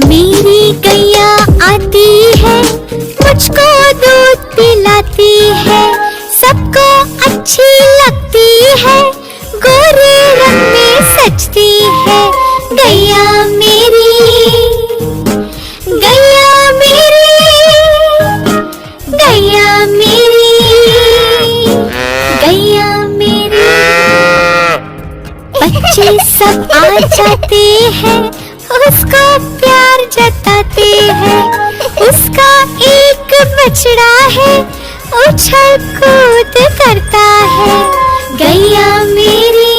मेरी गैया आती है, मुझको दूध पिलाती है, सबको अच्छी लगती है, गोरे रंग में सजती है। गैया मेरी, गैया मेरी, गैया मेरी, गैया मेरी। बच्चे सब आ जाते हैं, उसको प्यार जताते हैं। उसका एक बछड़ा है, उछल कूद करता है। गैया मेरी,